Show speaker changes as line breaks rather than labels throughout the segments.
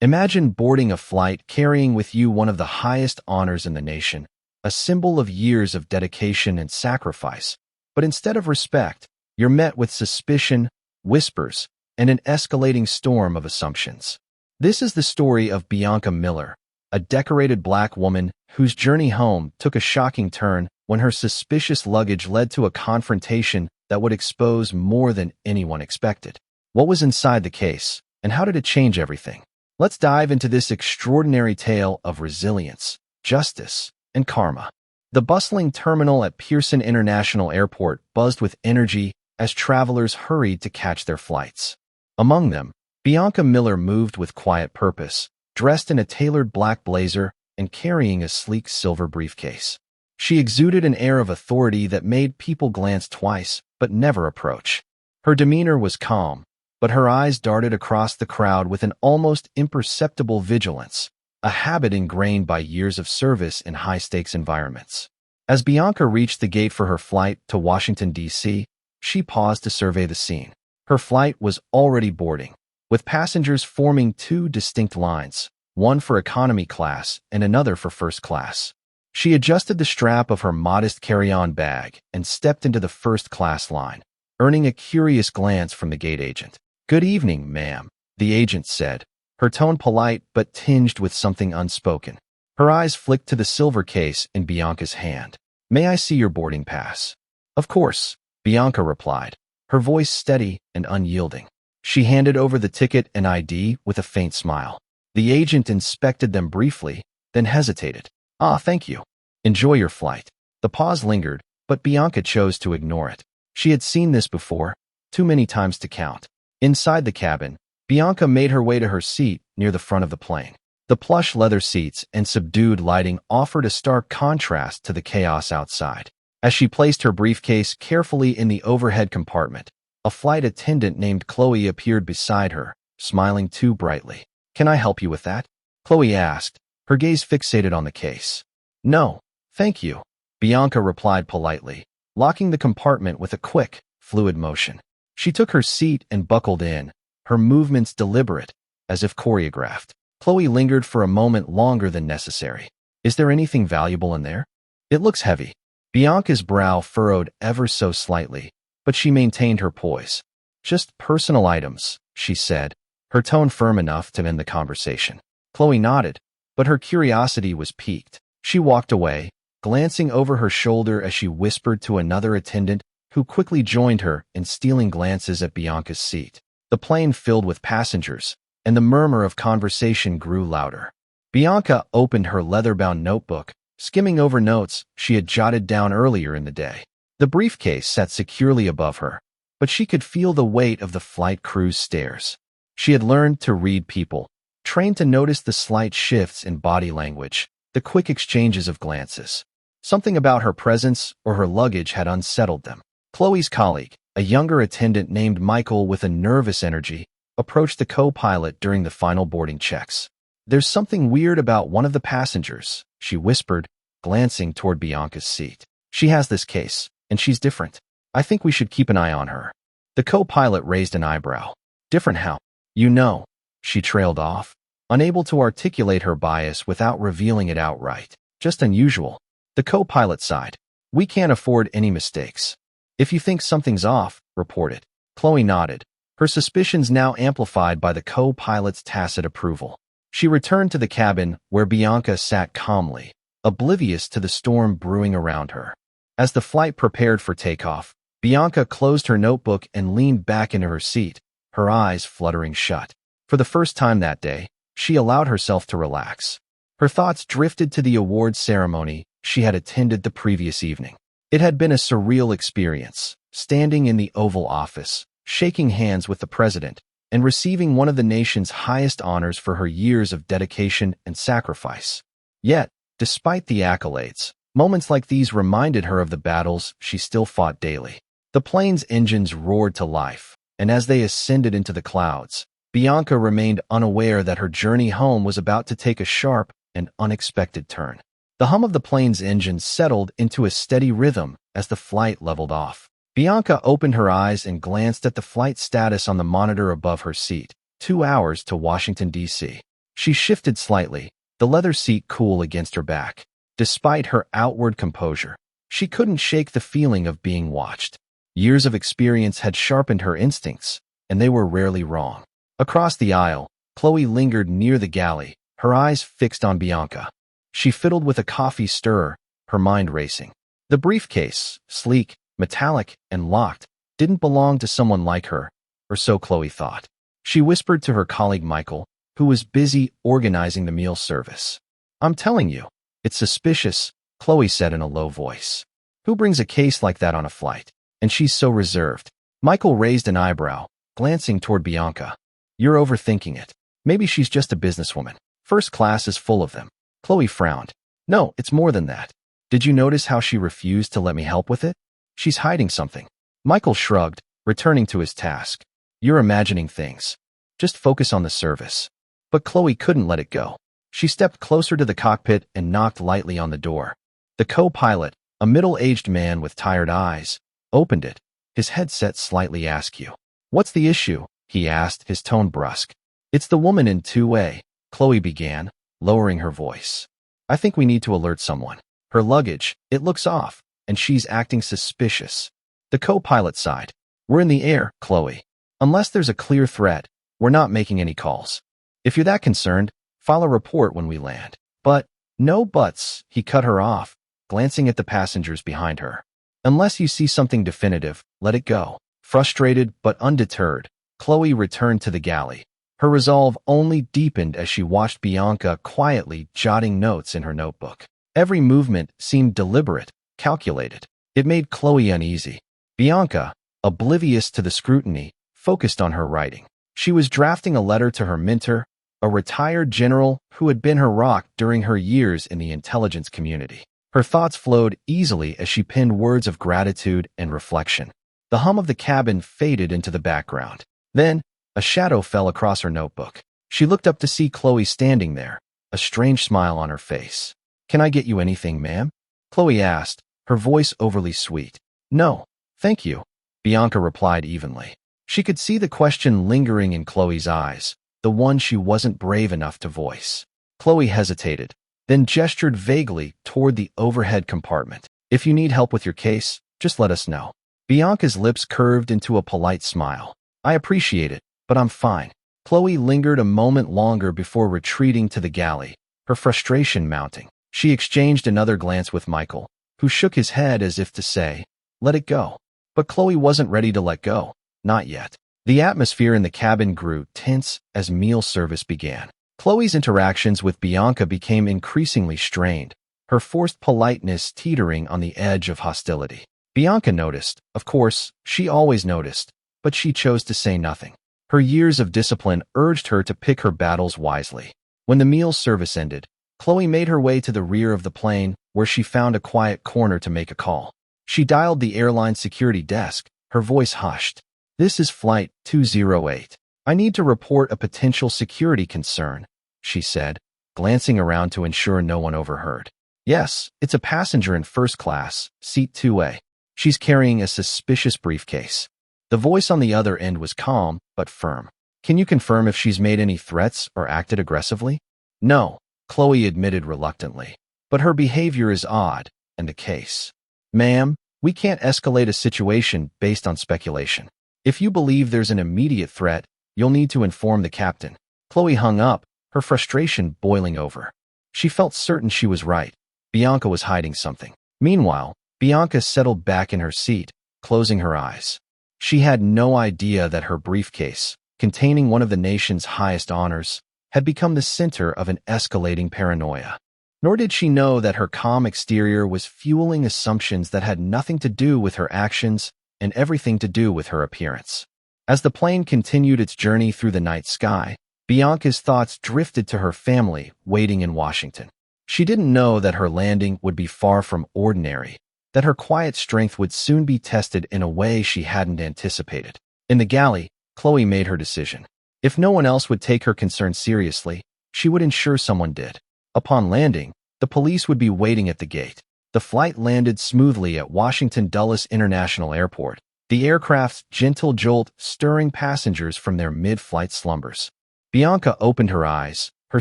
Imagine boarding a flight carrying with you one of the highest honors in the nation, a symbol of years of dedication and sacrifice. But instead of respect, you're met with suspicion, whispers, and an escalating storm of assumptions. This is the story of Bianca Miller, a decorated black woman whose journey home took a shocking turn when her suspicious luggage led to a confrontation that would expose more than anyone expected. What was inside the case, and how did it change everything? Let's dive into this extraordinary tale of resilience, justice, and karma. The bustling terminal at Pearson International Airport buzzed with energy as travelers hurried to catch their flights. Among them, Bianca Miller moved with quiet purpose, dressed in a tailored black blazer and carrying a sleek silver briefcase. She exuded an air of authority that made people glance twice but never approach. Her demeanor was calm, but her eyes darted across the crowd with an almost imperceptible vigilance, a habit ingrained by years of service in high-stakes environments. As Bianca reached the gate for her flight to Washington, D.C., she paused to survey the scene. Her flight was already boarding, with passengers forming two distinct lines, one for economy class and another for first class. She adjusted the strap of her modest carry-on bag and stepped into the first-class line, earning a curious glance from the gate agent. "Good evening, ma'am," the agent said, her tone polite but tinged with something unspoken. Her eyes flicked to the silver case in Bianca's hand. "May I see your boarding pass?" "Of course," Bianca replied, her voice steady and unyielding. She handed over the ticket and ID with a faint smile. The agent inspected them briefly, then hesitated. Thank you. Enjoy your flight." The pause lingered, but Bianca chose to ignore it. She had seen this before, too many times to count. Inside the cabin, Bianca made her way to her seat near the front of the plane. The plush leather seats and subdued lighting offered a stark contrast to the chaos outside. As she placed her briefcase carefully in the overhead compartment, a flight attendant named Chloe appeared beside her, smiling too brightly. "Can I help you with that?" Chloe asked, her gaze fixated on the case. "No, thank you," Bianca replied politely, locking the compartment with a quick, fluid motion. She took her seat and buckled in, her movements deliberate, as if choreographed. Chloe lingered for a moment longer than necessary. "Is there anything valuable in there?" "It looks heavy." Bianca's brow furrowed ever so slightly, but she maintained her poise. "Just personal items," she said, her tone firm enough to end the conversation. Chloe nodded, but her curiosity was piqued. She walked away, glancing over her shoulder as she whispered to another attendant who quickly joined her in stealing glances at Bianca's seat. The plane filled with passengers, and the murmur of conversation grew louder. Bianca opened her leather-bound notebook, skimming over notes she had jotted down earlier in the day. The briefcase sat securely above her, but she could feel the weight of the flight crew's stares. She had learned to read people, trained to notice the slight shifts in body language, the quick exchanges of glances. Something about her presence or her luggage had unsettled them. Chloe's colleague, a younger attendant named Michael with a nervous energy, approached the co-pilot during the final boarding checks. "There's something weird about one of the passengers," she whispered, glancing toward Bianca's seat. "She has this case, and she's different. I think we should keep an eye on her." The co-pilot raised an eyebrow. "Different how?" "You know," she trailed off, unable to articulate her bias without revealing it outright. "Just unusual." The co-pilot sighed. "We can't afford any mistakes." "If you think something's off," reported. Chloe nodded, her suspicions now amplified by the co-pilot's tacit approval. She returned to the cabin where Bianca sat calmly, oblivious to the storm brewing around her. As the flight prepared for takeoff, Bianca closed her notebook and leaned back into her seat, her eyes fluttering shut. For the first time that day, she allowed herself to relax. Her thoughts drifted to the awards ceremony she had attended the previous evening. It had been a surreal experience, standing in the Oval Office, shaking hands with the president, and receiving one of the nation's highest honors for her years of dedication and sacrifice. Yet, despite the accolades, moments like these reminded her of the battles she still fought daily. The plane's engines roared to life, and as they ascended into the clouds, Bianca remained unaware that her journey home was about to take a sharp and unexpected turn. The hum of the plane's engines settled into a steady rhythm as the flight leveled off. Bianca opened her eyes and glanced at the flight status on the monitor above her seat. 2 hours to Washington, D.C. She shifted slightly, the leather seat cool against her back. Despite her outward composure, she couldn't shake the feeling of being watched. Years of experience had sharpened her instincts, and they were rarely wrong. Across the aisle, Chloe lingered near the galley, her eyes fixed on Bianca. She fiddled with a coffee stirrer, her mind racing. The briefcase, sleek, metallic, and locked, didn't belong to someone like her, or so Chloe thought. She whispered to her colleague Michael, who was busy organizing the meal service. "I'm telling you, it's suspicious," Chloe said in a low voice. "Who brings a case like that on a flight? And she's so reserved." Michael raised an eyebrow, glancing toward Bianca. "You're overthinking it. Maybe she's just a businesswoman. First class is full of them." Chloe frowned. "No, it's more than that. Did you notice how she refused to let me help with it? She's hiding something." Michael shrugged, returning to his task. "You're imagining things. Just focus on the service." But Chloe couldn't let it go. She stepped closer to the cockpit and knocked lightly on the door. The co-pilot, a middle-aged man with tired eyes, opened it, his head set slightly askew. "What's the issue?" he asked, his tone brusque. "It's the woman in 2A, Chloe began, lowering her voice. "I think we need to alert someone. Her luggage, it looks off, and she's acting suspicious." The co-pilot sighed. "We're in the air, Chloe. Unless there's a clear threat, we're not making any calls. If you're that concerned, file a report when we land." "But, no buts," he cut her off, glancing at the passengers behind her. "Unless you see something definitive, let it go." Frustrated but undeterred, Chloe returned to the galley. Her resolve only deepened as she watched Bianca quietly jotting notes in her notebook. Every movement seemed deliberate, calculated. It made Chloe uneasy. Bianca, oblivious to the scrutiny, focused on her writing. She was drafting a letter to her mentor, a retired general who had been her rock during her years in the intelligence community. Her thoughts flowed easily as she penned words of gratitude and reflection. The hum of the cabin faded into the background. Then, a shadow fell across her notebook. She looked up to see Chloe standing there, a strange smile on her face. "Can I get you anything, ma'am?" Chloe asked, her voice overly sweet. "No, thank you," Bianca replied evenly. She could see the question lingering in Chloe's eyes, the one she wasn't brave enough to voice. Chloe hesitated, then gestured vaguely toward the overhead compartment. "If you need help with your case, just let us know." Bianca's lips curved into a polite smile. "I appreciate it, but I'm fine." Chloe lingered a moment longer before retreating to the galley, her frustration mounting. She exchanged another glance with Michael, who shook his head as if to say, "Let it go." But Chloe wasn't ready to let go. Not yet. The atmosphere in the cabin grew tense as meal service began. Chloe's interactions with Bianca became increasingly strained, her forced politeness teetering on the edge of hostility. Bianca noticed. Of course, she always noticed, but she chose to say nothing. Her years of discipline urged her to pick her battles wisely. When the meal service ended, Chloe made her way to the rear of the plane, where she found a quiet corner to make a call. She dialed the airline security desk, her voice hushed. "This is Flight 208. I need to report a potential security concern," she said, glancing around to ensure no one overheard. "Yes, it's a passenger in first class, seat 2A. She's carrying a suspicious briefcase." The voice on the other end was calm, but firm. "Can you confirm if she's made any threats or acted aggressively?" "No," Chloe admitted reluctantly. "But her behavior is odd, and the case." "Ma'am, we can't escalate a situation based on speculation. If you believe there's an immediate threat, you'll need to inform the captain." Chloe hung up, her frustration boiling over. She felt certain she was right. Bianca was hiding something. Meanwhile, Bianca settled back in her seat, closing her eyes. She had no idea that her briefcase, containing one of the nation's highest honors, had become the center of an escalating paranoia. Nor did she know that her calm exterior was fueling assumptions that had nothing to do with her actions and everything to do with her appearance. As the plane continued its journey through the night sky, Bianca's thoughts drifted to her family waiting in Washington. She didn't know that her landing would be far from ordinary, that her quiet strength would soon be tested in a way she hadn't anticipated. In the galley, Chloe made her decision. If no one else would take her concern seriously, she would ensure someone did. Upon landing, the police would be waiting at the gate. The flight landed smoothly at Washington Dulles International Airport, the aircraft's gentle jolt stirring passengers from their mid-flight slumbers. Bianca opened her eyes, her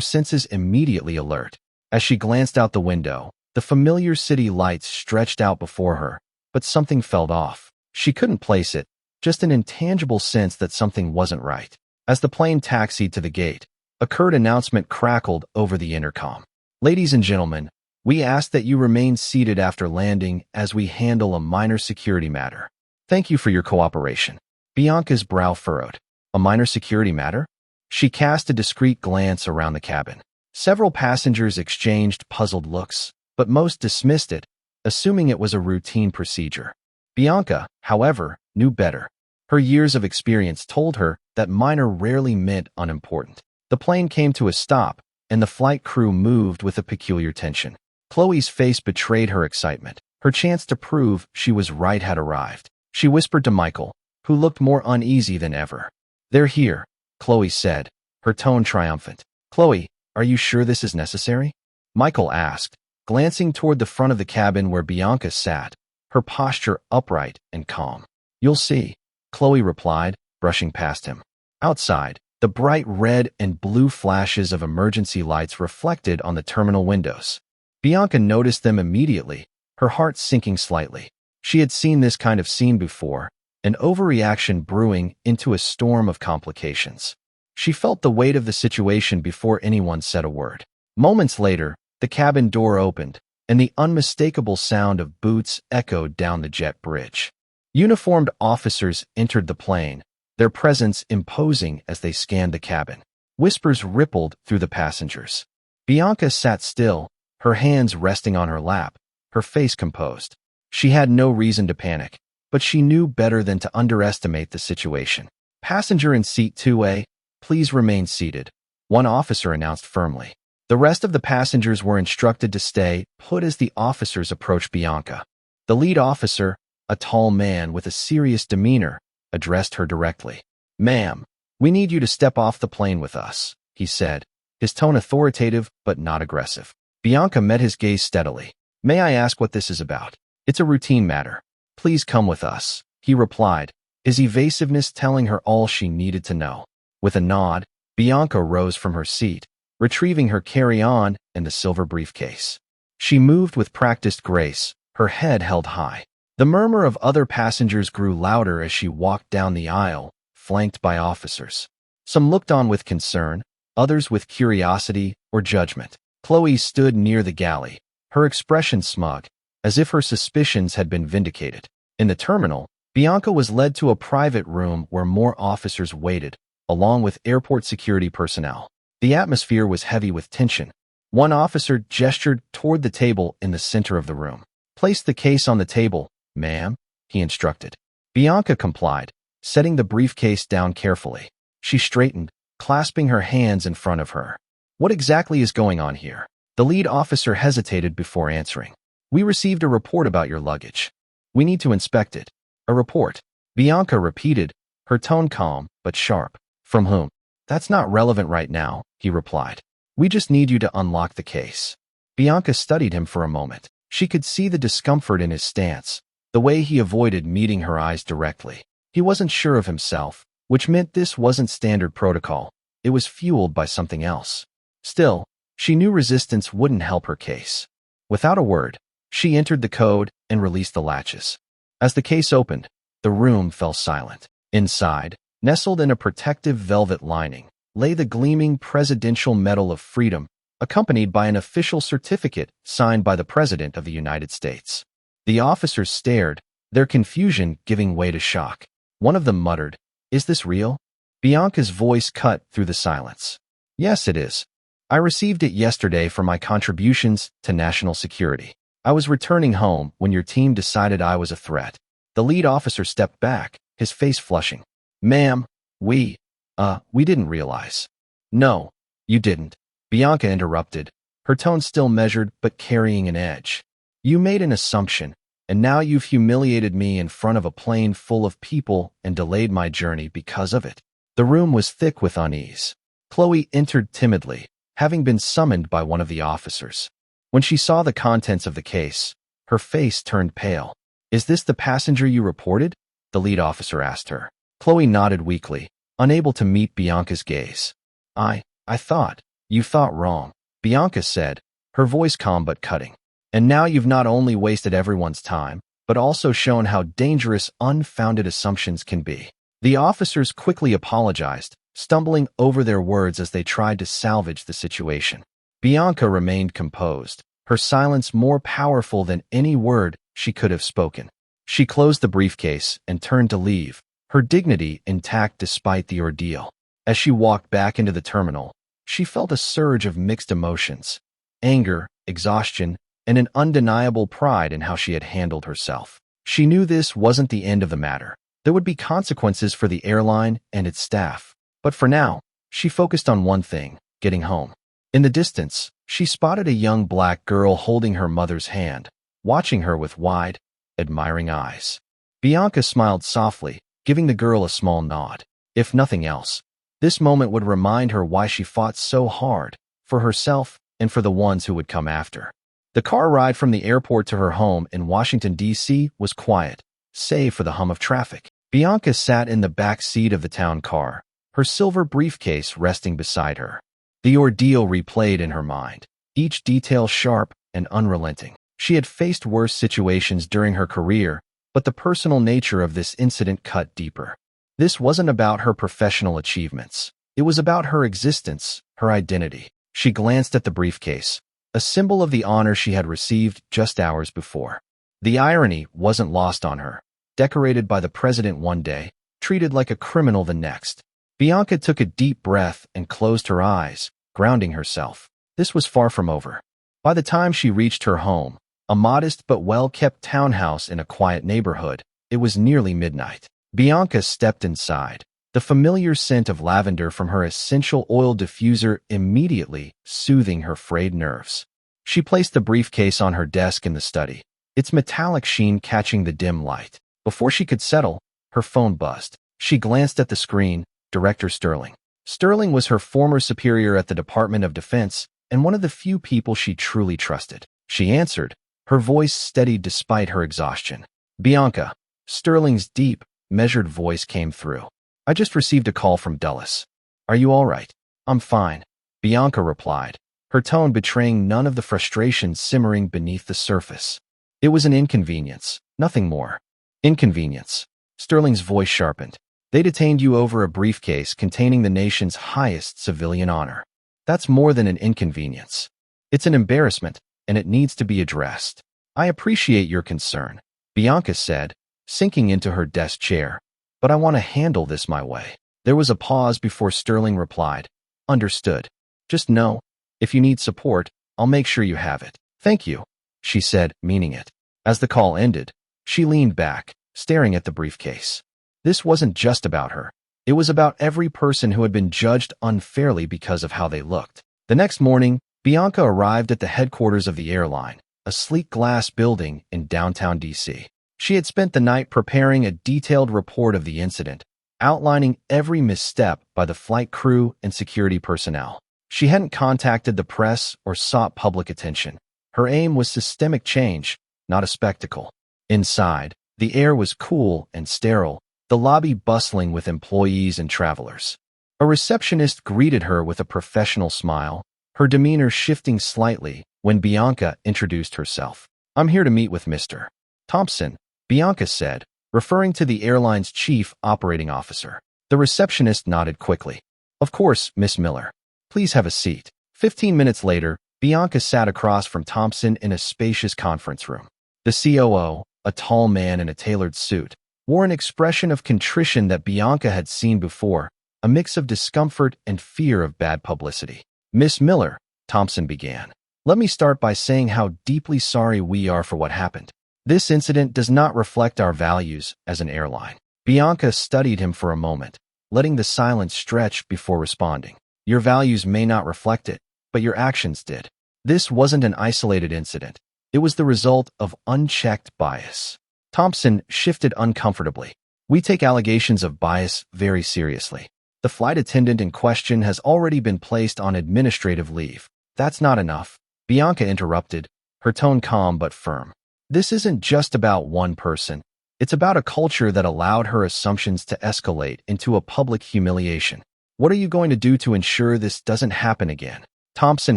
senses immediately alert. As she glanced out the window, the familiar city lights stretched out before her, but something felt off. She couldn't place it, just an intangible sense that something wasn't right. As the plane taxied to the gate, a curt announcement crackled over the intercom. "Ladies and gentlemen, we ask that you remain seated after landing as we handle a minor security matter. Thank you for your cooperation." Bianca's brow furrowed. A minor security matter? She cast a discreet glance around the cabin. Several passengers exchanged puzzled looks, but most dismissed it, assuming it was a routine procedure. Bianca, however, knew better. Her years of experience told her that minor rarely meant unimportant. The plane came to a stop, and the flight crew moved with a peculiar tension. Chloe's face betrayed her excitement. Her chance to prove she was right had arrived. She whispered to Michael, who looked more uneasy than ever. "They're here," Chloe said, her tone triumphant. "Chloe, are you sure this is necessary?" Michael asked, glancing toward the front of the cabin where Bianca sat, her posture upright and calm. "You'll see," Chloe replied, brushing past him. Outside, the bright red and blue flashes of emergency lights reflected on the terminal windows. Bianca noticed them immediately, her heart sinking slightly. She had seen this kind of scene before, an overreaction brewing into a storm of complications. She felt the weight of the situation before anyone said a word. Moments later, the cabin door opened, and the unmistakable sound of boots echoed down the jet bridge. Uniformed officers entered the plane, their presence imposing as they scanned the cabin. Whispers rippled through the passengers. Bianca sat still, her hands resting on her lap, her face composed. She had no reason to panic, but she knew better than to underestimate the situation. "Passenger in seat 2A, please remain seated," one officer announced firmly. The rest of the passengers were instructed to stay put as the officers approached Bianca. The lead officer, a tall man with a serious demeanor, addressed her directly. "Ma'am, we need you to step off the plane with us," he said, his tone authoritative but not aggressive. Bianca met his gaze steadily. "May I ask what this is about?" "It's a routine matter. Please come with us," he replied, his evasiveness telling her all she needed to know. With a nod, Bianca rose from her seat, retrieving her carry-on and the silver briefcase. She moved with practiced grace, her head held high. The murmur of other passengers grew louder as she walked down the aisle, flanked by officers. Some looked on with concern, others with curiosity or judgment. Chloe stood near the galley, her expression smug, as if her suspicions had been vindicated. In the terminal, Bianca was led to a private room where more officers waited, along with airport security personnel. The atmosphere was heavy with tension. One officer gestured toward the table in the center of the room. "Place the case on the table, ma'am," he instructed. Bianca complied, setting the briefcase down carefully. She straightened, clasping her hands in front of her. "What exactly is going on here?" The lead officer hesitated before answering. "We received a report about your luggage. We need to inspect it." "A report?" Bianca repeated, her tone calm but sharp. "From whom?" "That's not relevant right now," he replied. "We just need you to unlock the case." Bianca studied him for a moment. She could see the discomfort in his stance, the way he avoided meeting her eyes directly. He wasn't sure of himself, which meant this wasn't standard protocol. It was fueled by something else. Still, she knew resistance wouldn't help her case. Without a word, she entered the code and released the latches. As the case opened, the room fell silent. Inside, nestled in a protective velvet lining, lay the gleaming Presidential Medal of Freedom, accompanied by an official certificate signed by the President of the United States. The officers stared, their confusion giving way to shock. One of them muttered, "Is this real?" Bianca's voice cut through the silence. "Yes, it is. I received it yesterday for my contributions to national security. I was returning home when your team decided I was a threat." The lead officer stepped back, his face flushing. "Ma'am, we didn't realize." "No, you didn't," Bianca interrupted, her tone still measured but carrying an edge. "You made an assumption, and now you've humiliated me in front of a plane full of people and delayed my journey because of it." The room was thick with unease. Chloe entered timidly, having been summoned by one of the officers. When she saw the contents of the case, her face turned pale. "Is this the passenger you reported?" the lead officer asked her. Chloe nodded weakly, unable to meet Bianca's gaze. I thought." You thought wrong, Bianca said, her voice calm but cutting. And now you've not only wasted everyone's time, but also shown how dangerous unfounded assumptions can be. The officers quickly apologized, stumbling over their words as they tried to salvage the situation. Bianca remained composed, her silence more powerful than any word she could have spoken. She closed the briefcase and turned to leave, her dignity intact despite the ordeal. As she walked back into the terminal, she felt a surge of mixed emotions: anger, exhaustion, and an undeniable pride in how she had handled herself. She knew this wasn't the end of the matter. There would be consequences for the airline and its staff. But for now, she focused on one thing: getting home. In the distance, she spotted a young black girl holding her mother's hand, watching her with wide, admiring eyes. Bianca smiled softly, giving the girl a small nod. If nothing else, this moment would remind her why she fought so hard, for herself and for the ones who would come after. The car ride from the airport to her home in Washington, D.C. was quiet, save for the hum of traffic. Bianca sat in the back seat of the town car, her silver briefcase resting beside her. The ordeal replayed in her mind, each detail sharp and unrelenting. She had faced worse situations during her career, but the personal nature of this incident cut deeper. This wasn't about her professional achievements. It was about her existence, her identity. She glanced at the briefcase, a symbol of the honor she had received just hours before. The irony wasn't lost on her. Decorated by the president one day, treated like a criminal the next. Bianca took a deep breath and closed her eyes, grounding herself. This was far from over. By the time she reached her home, a modest but well-kept townhouse in a quiet neighborhood, it was nearly midnight. Bianca stepped inside. The familiar scent of lavender from her essential oil diffuser immediately soothing her frayed nerves. She placed the briefcase on her desk in the study, its metallic sheen catching the dim light. Before she could settle, her phone buzzed. She glanced at the screen. Director Sterling. Sterling was her former superior at the Department of Defense and one of the few people she truly trusted. She answered, her voice steadied despite her exhaustion. Bianca. Sterling's deep, measured voice came through. I just received a call from Dulles. Are you all right? I'm fine, Bianca replied, her tone betraying none of the frustration simmering beneath the surface. It was an inconvenience, nothing more. Inconvenience. Sterling's voice sharpened. They detained you over a briefcase containing the nation's highest civilian honor. That's more than an inconvenience. It's an embarrassment, and it needs to be addressed. I appreciate your concern, Bianca said, sinking into her desk chair. But I want to handle this my way. There was a pause before Sterling replied. Understood. Just know, if you need support, I'll make sure you have it. Thank you, she said, meaning it. As the call ended, she leaned back, staring at the briefcase. This wasn't just about her. It was about every person who had been judged unfairly because of how they looked. The next morning, Bianca arrived at the headquarters of the airline, a sleek glass building in downtown D.C. She had spent the night preparing a detailed report of the incident, outlining every misstep by the flight crew and security personnel. She hadn't contacted the press or sought public attention. Her aim was systemic change, not a spectacle. Inside, the air was cool and sterile, the lobby bustling with employees and travelers. A receptionist greeted her with a professional smile, her demeanor shifting slightly when Bianca introduced herself. I'm here to meet with Mr. Thompson, Bianca said, referring to the airline's chief operating officer. The receptionist nodded quickly. Of course, Miss Miller. Please have a seat. 15 minutes later, Bianca sat across from Thompson in a spacious conference room. The COO, a tall man in a tailored suit, wore an expression of contrition that Bianca had seen before, a mix of discomfort and fear of bad publicity. Miss Miller, Thompson began, let me start by saying how deeply sorry we are for what happened. This incident does not reflect our values as an airline. Bianca studied him for a moment, letting the silence stretch before responding. Your values may not reflect it, but your actions did. This wasn't an isolated incident. It was the result of unchecked bias. Thompson shifted uncomfortably. We take allegations of bias very seriously. The flight attendant in question has already been placed on administrative leave. That's not enough, Bianca interrupted, her tone calm but firm. This isn't just about one person. It's about a culture that allowed her assumptions to escalate into a public humiliation. What are you going to do to ensure this doesn't happen again? Thompson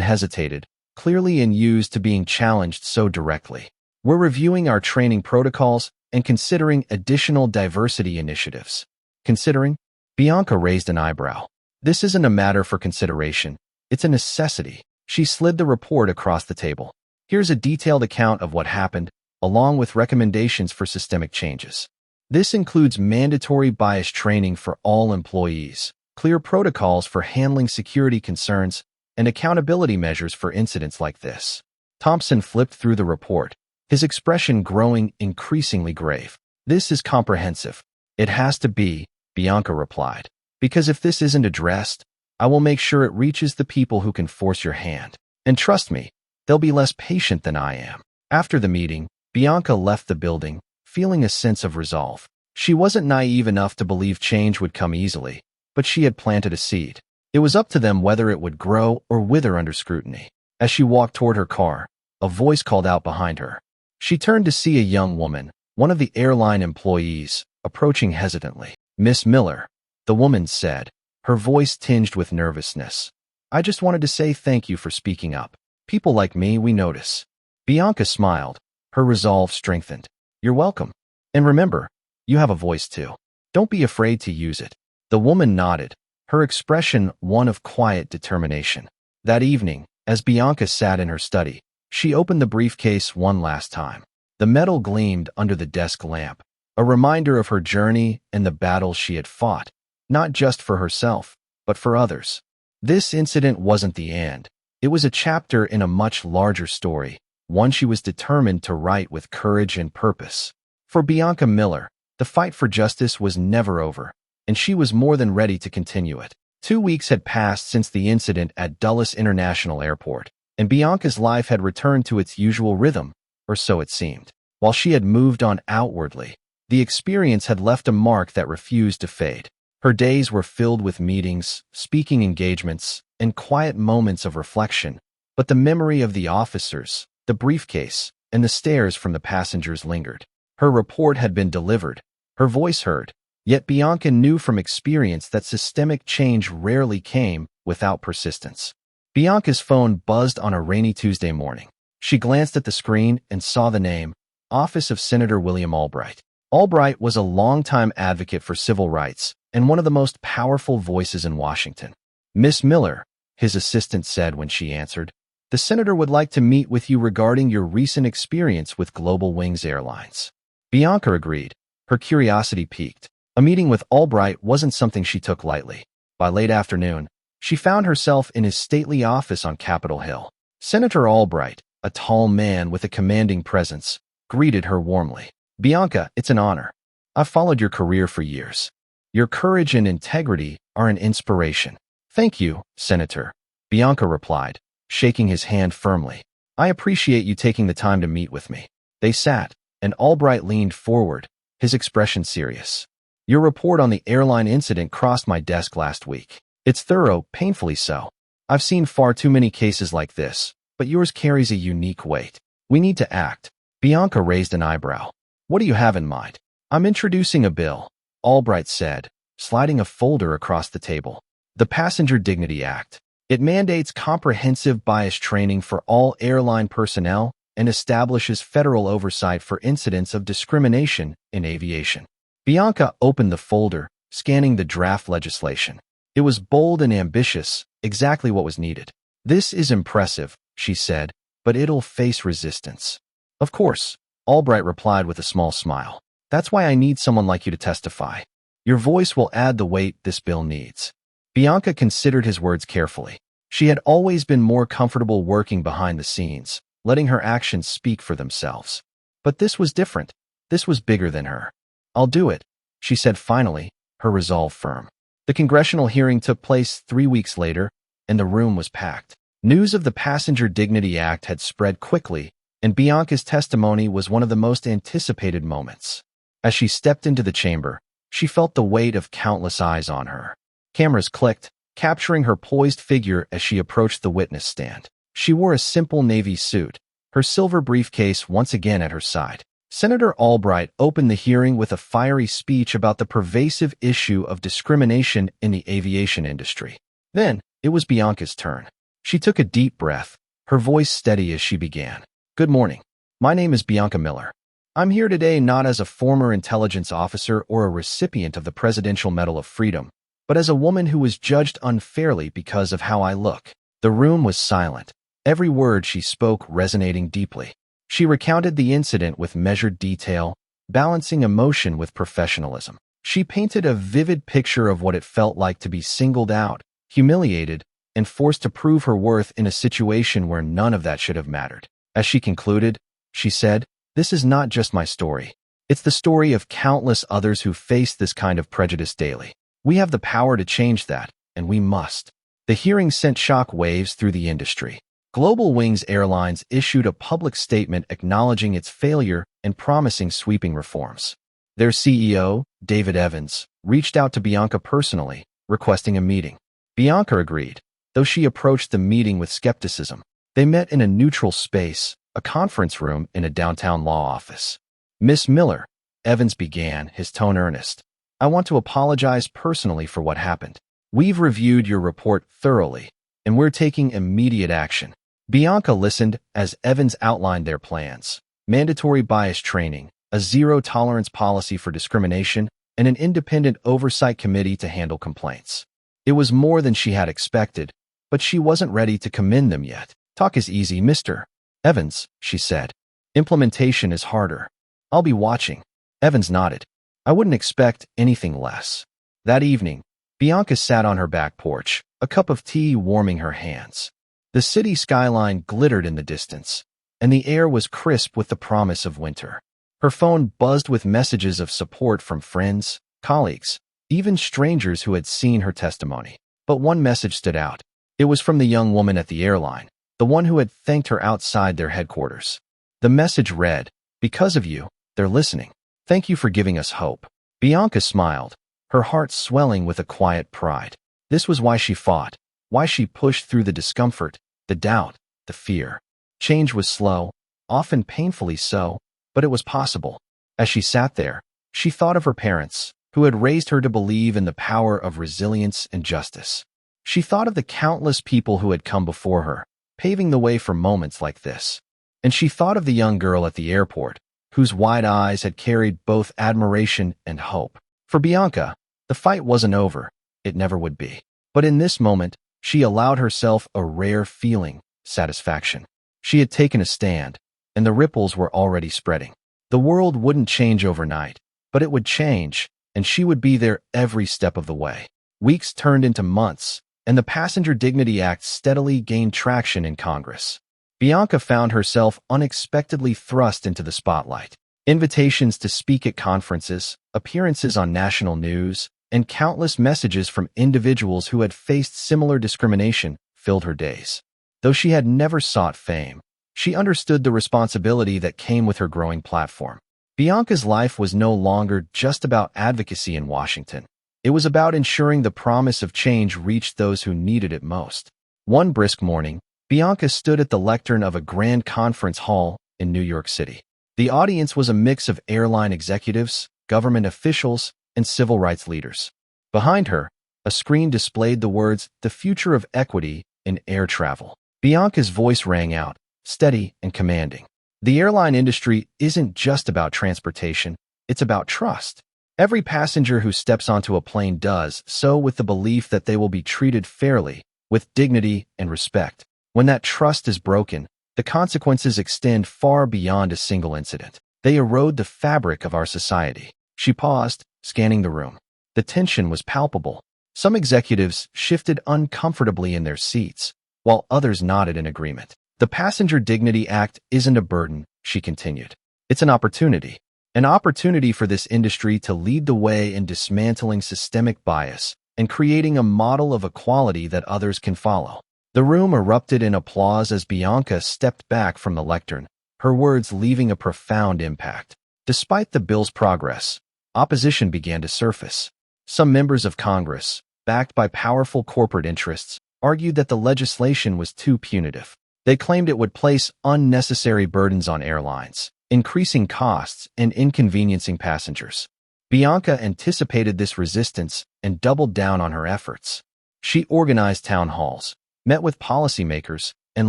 hesitated, clearly unused to being challenged so directly. We're reviewing our training protocols and considering additional diversity initiatives. Considering? Bianca raised an eyebrow. This isn't a matter for consideration. It's a necessity. She slid the report across the table. Here's a detailed account of what happened, along with recommendations for systemic changes. This includes mandatory bias training for all employees, clear protocols for handling security concerns, and accountability measures for incidents like this. Thompson flipped through the report, his expression growing increasingly grave. This is comprehensive. It has to be, Bianca replied. Because if this isn't addressed, I will make sure it reaches the people who can force your hand. And trust me, they'll be less patient than I am. After the meeting, Bianca left the building, feeling a sense of resolve. She wasn't naive enough to believe change would come easily, but she had planted a seed. It was up to them whether it would grow or wither under scrutiny. As she walked toward her car, a voice called out behind her. She turned to see a young woman, one of the airline employees, approaching hesitantly. "Miss Miller," the woman said, her voice tinged with nervousness. "I just wanted to say thank you for speaking up. People like me, we notice." Bianca smiled, her resolve strengthened. "You're welcome. And remember, you have a voice too. Don't be afraid to use it." The woman nodded, her expression one of quiet determination. That evening, as Bianca sat in her study, she opened the briefcase one last time. The metal gleamed under the desk lamp, a reminder of her journey and the battles she had fought, not just for herself, but for others. This incident wasn't the end. It was a chapter in a much larger story, one she was determined to write with courage and purpose. For Bianca Miller, the fight for justice was never over, and she was more than ready to continue it. 2 weeks had passed since the incident at Dulles International Airport, and Bianca's life had returned to its usual rhythm, or so it seemed. While she had moved on outwardly, the experience had left a mark that refused to fade. Her days were filled with meetings, speaking engagements, and quiet moments of reflection, but the memory of the officers, the briefcase, and the stares from the passengers lingered. Her report had been delivered, her voice heard, yet Bianca knew from experience that systemic change rarely came without persistence. Bianca's phone buzzed on a rainy Tuesday morning. She glanced at the screen and saw the name, Office of Senator William Albright. Albright was a longtime advocate for civil rights and one of the most powerful voices in Washington. "Miss Miller," his assistant said when she answered, "the senator would like to meet with you regarding your recent experience with Global Wings Airlines." Bianca agreed, her curiosity piqued. A meeting with Albright wasn't something she took lightly. By late afternoon, she found herself in his stately office on Capitol Hill. Senator Albright, a tall man with a commanding presence, greeted her warmly. "Bianca, it's an honor. I've followed your career for years. Your courage and integrity are an inspiration." "Thank you, Senator," Bianca replied, shaking his hand firmly. "I appreciate you taking the time to meet with me." They sat, and Albright leaned forward, his expression serious. "Your report on the airline incident crossed my desk last week. It's thorough, painfully so. I've seen far too many cases like this, but yours carries a unique weight. We need to act." Bianca raised an eyebrow. "What do you have in mind?" "I'm introducing a bill," Albright said, sliding a folder across the table. "The Passenger Dignity Act. It mandates comprehensive bias training for all airline personnel and establishes federal oversight for incidents of discrimination in aviation." Bianca opened the folder, scanning the draft legislation. It was bold and ambitious, exactly what was needed. "This is impressive," she said, "but it'll face resistance." "Of course," Albright replied with a small smile. "That's why I need someone like you to testify. Your voice will add the weight this bill needs." Bianca considered his words carefully. She had always been more comfortable working behind the scenes, letting her actions speak for themselves. But this was different. This was bigger than her. "I'll do it," she said finally, her resolve firm. The congressional hearing took place 3 weeks later, and the room was packed. News of the Passenger Dignity Act had spread quickly, and Bianca's testimony was one of the most anticipated moments. As she stepped into the chamber, she felt the weight of countless eyes on her. Cameras clicked, capturing her poised figure as she approached the witness stand. She wore a simple navy suit, her silver briefcase once again at her side. Senator Albright opened the hearing with a fiery speech about the pervasive issue of discrimination in the aviation industry. Then, it was Bianca's turn. She took a deep breath, her voice steady as she began. Good morning. My name is Bianca Miller. I'm here today not as a former intelligence officer or a recipient of the Presidential Medal of Freedom, but as a woman who was judged unfairly because of how I look. The room was silent, every word she spoke resonating deeply. She recounted the incident with measured detail, balancing emotion with professionalism. She painted a vivid picture of what it felt like to be singled out, humiliated, and forced to prove her worth in a situation where none of that should have mattered. As she concluded, she said, "This is not just my story. It's the story of countless others who face this kind of prejudice daily. We have the power to change that, and we must." The hearing sent shock waves through the industry. Global Wings Airlines issued a public statement acknowledging its failure and promising sweeping reforms. Their CEO, David Evans, reached out to Bianca personally, requesting a meeting. Bianca agreed, though she approached the meeting with skepticism. They met in a neutral space, a conference room in a downtown law office. "Miss Miller," Evans began, his tone earnest, "I want to apologize personally for what happened. We've reviewed your report thoroughly, and we're taking immediate action." Bianca listened as Evans outlined their plans: mandatory bias training, a zero-tolerance policy for discrimination, and an independent oversight committee to handle complaints. It was more than she had expected, but she wasn't ready to commend them yet. "Talk is easy, Mr. Evans," she said. "Implementation is harder. I'll be watching." Evans nodded. "I wouldn't expect anything less." That evening, Bianca sat on her back porch, a cup of tea warming her hands. The city skyline glittered in the distance, and the air was crisp with the promise of winter. Her phone buzzed with messages of support from friends, colleagues, even strangers who had seen her testimony. But one message stood out. It was from the young woman at the airline, the one who had thanked her outside their headquarters. The message read, "Because of you, they're listening. Thank you for giving us hope." Bianca smiled, her heart swelling with a quiet pride. This was why she fought, why she pushed through the discomfort, the doubt, the fear. Change was slow, often painfully so, but it was possible. As she sat there, she thought of her parents, who had raised her to believe in the power of resilience and justice. She thought of the countless people who had come before her, paving the way for moments like this. And she thought of the young girl at the airport, whose wide eyes had carried both admiration and hope. For Bianca, the fight wasn't over. It never would be. But in this moment, she allowed herself a rare feeling, satisfaction. She had taken a stand, and the ripples were already spreading. The world wouldn't change overnight, but it would change, and she would be there every step of the way. Weeks turned into months, and the Passenger Dignity Act steadily gained traction in Congress. Bianca found herself unexpectedly thrust into the spotlight. Invitations to speak at conferences, appearances on national news, and countless messages from individuals who had faced similar discrimination filled her days. Though she had never sought fame, she understood the responsibility that came with her growing platform. Bianca's life was no longer just about advocacy in Washington. It was about ensuring the promise of change reached those who needed it most. One brisk morning, Bianca stood at the lectern of a grand conference hall in New York City. The audience was a mix of airline executives, government officials, and civil rights leaders. Behind her, a screen displayed the words, "The Future of Equity in Air Travel." Bianca's voice rang out, steady and commanding. The airline industry isn't just about transportation, it's about trust. Every passenger who steps onto a plane does so with the belief that they will be treated fairly, with dignity and respect. When that trust is broken, the consequences extend far beyond a single incident. They erode the fabric of our society. She paused, scanning the room. The tension was palpable. Some executives shifted uncomfortably in their seats, while others nodded in agreement. "The Passenger Dignity Act isn't a burden," she continued. "It's an opportunity. An opportunity for this industry to lead the way in dismantling systemic bias and creating a model of equality that others can follow." The room erupted in applause as Bianca stepped back from the lectern, her words leaving a profound impact. Despite the bill's progress, opposition began to surface. Some members of Congress, backed by powerful corporate interests, argued that the legislation was too punitive. They claimed it would place unnecessary burdens on airlines, increasing costs and inconveniencing passengers. Bianca anticipated this resistance and doubled down on her efforts. She organized town halls, met with policymakers, and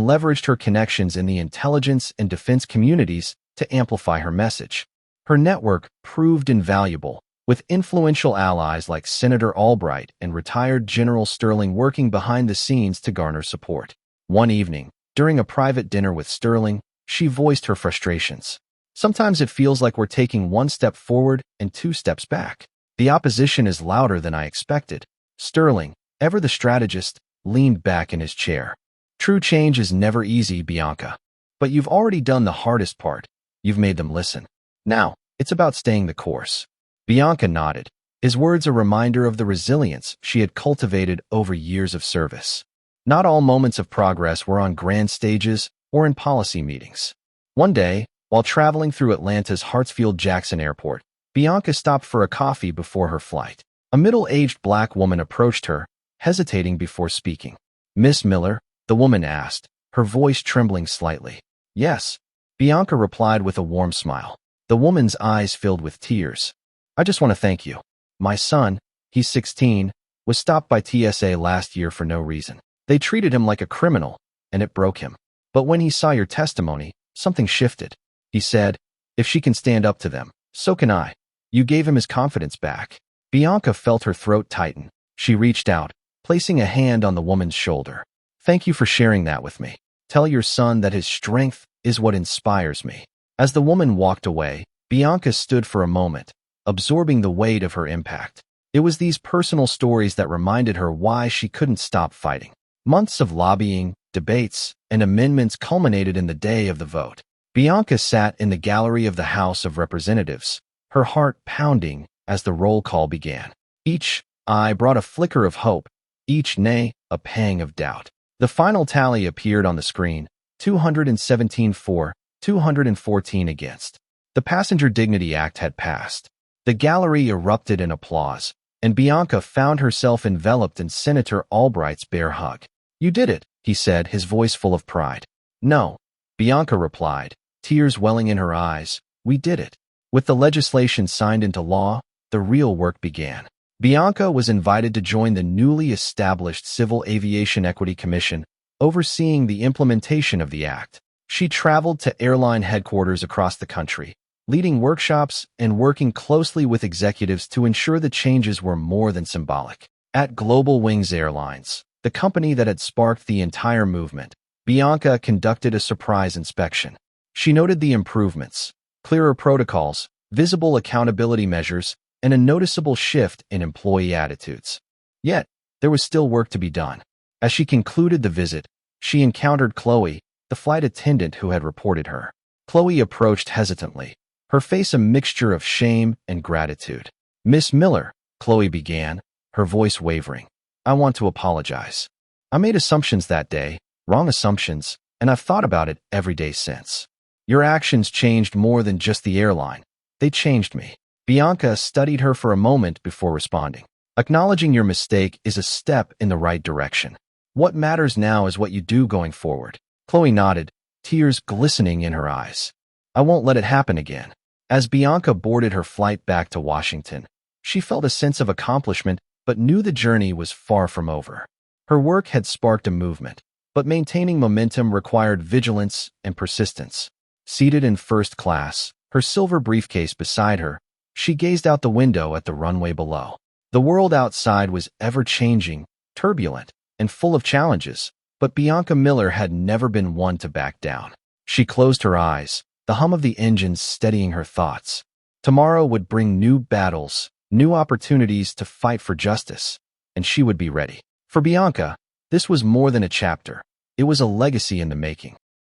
leveraged her connections in the intelligence and defense communities to amplify her message. Her network proved invaluable, with influential allies like Senator Albright and retired General Sterling working behind the scenes to garner support. One evening, during a private dinner with Sterling, she voiced her frustrations. Sometimes it feels like we're taking one step forward and two steps back. The opposition is louder than I expected. Sterling, ever the strategist, leaned back in his chair. True change is never easy, Bianca. But you've already done the hardest part. You've made them listen. Now, it's about staying the course. Bianca nodded, his words a reminder of the resilience she had cultivated over years of service. Not all moments of progress were on grand stages or in policy meetings. One day, while traveling through Atlanta's Hartsfield-Jackson Airport, Bianca stopped for a coffee before her flight. A middle-aged black woman approached her, hesitating before speaking. "Miss Miller?" the woman asked, her voice trembling slightly. "Yes," Bianca replied with a warm smile. The woman's eyes filled with tears. "I just want to thank you. My son, he's 16, was stopped by TSA last year for no reason. They treated him like a criminal, and it broke him. But when he saw your testimony, something shifted. He said, if she can stand up to them, so can I. You gave him his confidence back." Bianca felt her throat tighten. She reached out, placing a hand on the woman's shoulder. "Thank you for sharing that with me. Tell your son that his strength is what inspires me." As the woman walked away, Bianca stood for a moment, absorbing the weight of her impact. It was these personal stories that reminded her why she couldn't stop fighting. Months of lobbying, debates, and amendments culminated in the day of the vote. Bianca sat in the gallery of the House of Representatives, her heart pounding as the roll call began. Each aye brought a flicker of hope, each nay a pang of doubt. The final tally appeared on the screen, 217 for, 214 against. The Passenger Dignity Act had passed. The gallery erupted in applause, and Bianca found herself enveloped in Senator Albright's bear hug. "You did it," he said, his voice full of pride. "No," Bianca replied, tears welling in her eyes. "We did it." With the legislation signed into law, the real work began. Bianca was invited to join the newly established Civil Aviation Equity Commission, overseeing the implementation of the act. She traveled to airline headquarters across the country, leading workshops and working closely with executives to ensure the changes were more than symbolic. At Global Wings Airlines, the company that had sparked the entire movement, Bianca conducted a surprise inspection. She noted the improvements, clearer protocols, visible accountability measures, and a noticeable shift in employee attitudes. Yet, there was still work to be done. As she concluded the visit, she encountered Chloe, the flight attendant who had reported her. Chloe approached hesitantly, her face a mixture of shame and gratitude. "Miss Miller," Chloe began, her voice wavering. "I want to apologize. I made assumptions that day, wrong assumptions, and I've thought about it every day since. Your actions changed more than just the airline. They changed me." Bianca studied her for a moment before responding. "Acknowledging your mistake is a step in the right direction. What matters now is what you do going forward." Chloe nodded, tears glistening in her eyes. "I won't let it happen again." As Bianca boarded her flight back to Washington, she felt a sense of accomplishment but knew the journey was far from over. Her work had sparked a movement, but maintaining momentum required vigilance and persistence. Seated in first class, her silver briefcase beside her, she gazed out the window at the runway below. The world outside was ever-changing, turbulent, and full of challenges, but Bianca Miller had never been one to back down. She closed her eyes, the hum of the engines steadying her thoughts. Tomorrow would bring new battles, new opportunities to fight for justice, and she would be ready. For Bianca, this was more than a chapter. It was a legacy in the making.